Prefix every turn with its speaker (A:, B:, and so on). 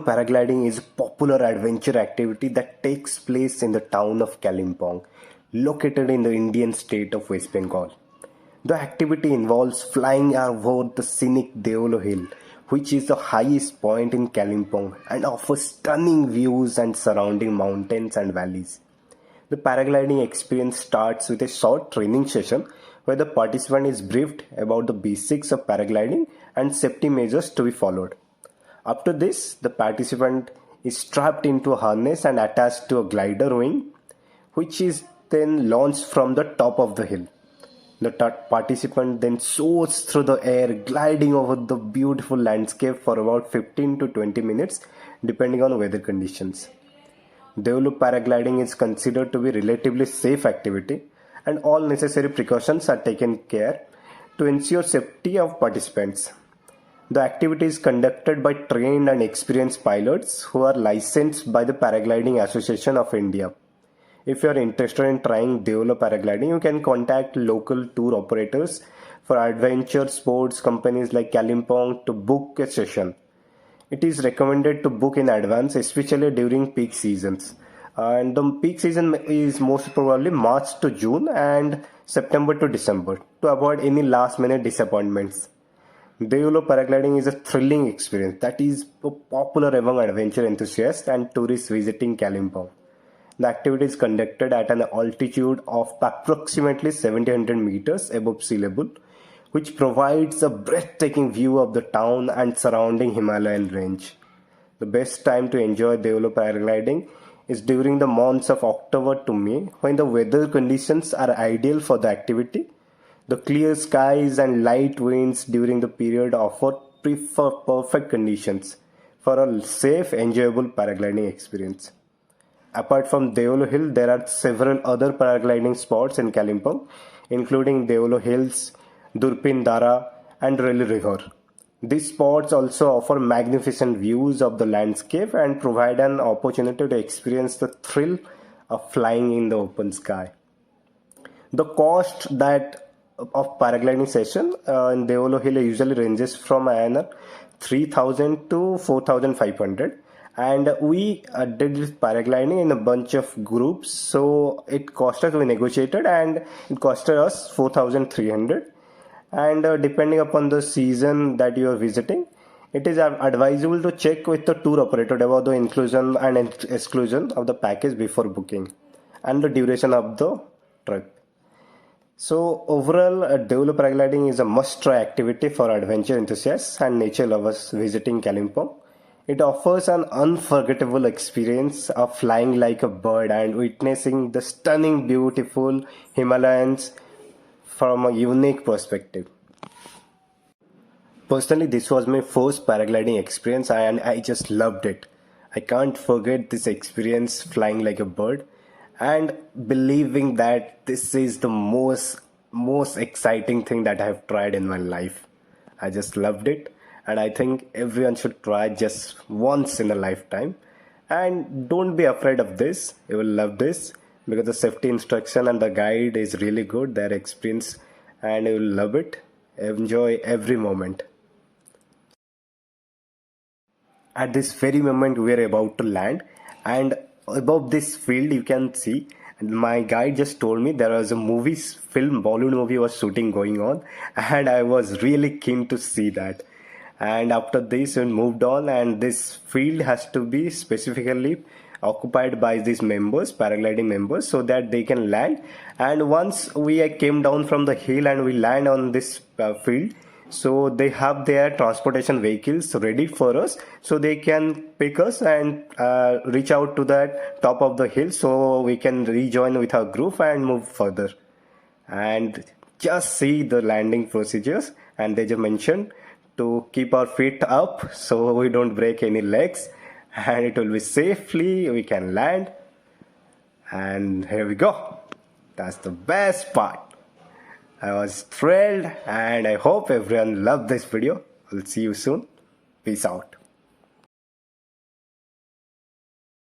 A: paragliding is a popular adventure activity that takes place in the town of Kalimpong, located in the Indian state of West Bengal. The activity involves flying over the scenic Deolo Hill, which is the highest point in Kalimpong and offers stunning views and surrounding mountains and valleys. The paragliding experience starts with a short training session where the participant is briefed about the basics of paragliding and safety measures to be followed. After this, the participant is strapped into a harness and attached to a glider wing, which is then launched from the top of the hill. The participant then soars through the air, gliding over the beautiful landscape for about 15 to 20 minutes, depending on weather conditions. Deolo paragliding is considered to be a relatively safe activity, and all necessary precautions are taken care to ensure safety of participants. The activity is conducted by trained and experienced pilots who are licensed by the Paragliding Association of India. If you are interested in trying Deolo paragliding, you can contact local tour operators for adventure sports companies like Kalimpong to book a session. It is recommended to book in advance, especially during peak seasons. And the peak season is most probably March to June and September to December to avoid any last minute disappointments. Deolo paragliding is a thrilling experience that is popular among adventure enthusiasts and tourists visiting Kalimpong. The activity is conducted at an altitude of approximately 1700 meters above sea level, which provides a breathtaking view of the town and surrounding Himalayan range. The best time to enjoy Deolo paragliding is during the months of October to May, when the weather conditions are ideal for the activity. The clear skies and light winds during the period offer perfect conditions for a safe, enjoyable paragliding experience. Apart from Deolo Hill, there are several other paragliding spots in Kalimpong, including Deolo Hills, Durpin Dara, and Reli River. These spots also offer magnificent views of the landscape and provide an opportunity to experience the thrill of flying in the open sky. The cost of paragliding session in Deolo Hill usually ranges from 3,000 to 4,500. And we did this paragliding in a bunch of groups, so it cost us, we negotiated, and it costed us 4,300. And depending upon the season that you are visiting, it is advisable to check with the tour operator about the inclusion and exclusion of the package before booking and the duration of the trip. So overall, Deolo paragliding is a must-try activity for adventure enthusiasts and nature lovers visiting Kalimpong. It offers an unforgettable experience of flying like a bird and witnessing the stunning, beautiful Himalayas from a unique perspective. Personally, this was my first paragliding experience and I just loved it. I can't forget this experience flying like a bird and believing that this is the most exciting thing that I have tried in my life. I just loved it. And I think everyone should try just once in a lifetime. And don't be afraid of this. You will love this because the safety instruction and the guide is really good. Their experience, and you will love it. Enjoy every moment. At this very moment, we are about to land, and above this field, you can see. My guide just told me there was a Bollywood movie was shooting going on, and I was really keen to see that. And after this, we moved on, and this field has to be specifically occupied by these members, paragliding members, so that they can land. And once we came down from the hill and we land on this field, so they have their transportation vehicles ready for us, so they can pick us and reach out to that top of the hill, so we can rejoin with our group and move further. And just see the landing procedures, and they just mentioned to keep our feet up so we don't break any legs, and it will be safely we can land. And here we go. That's the best part. I was thrilled and I hope everyone loved this video. I'll see you soon. Peace out.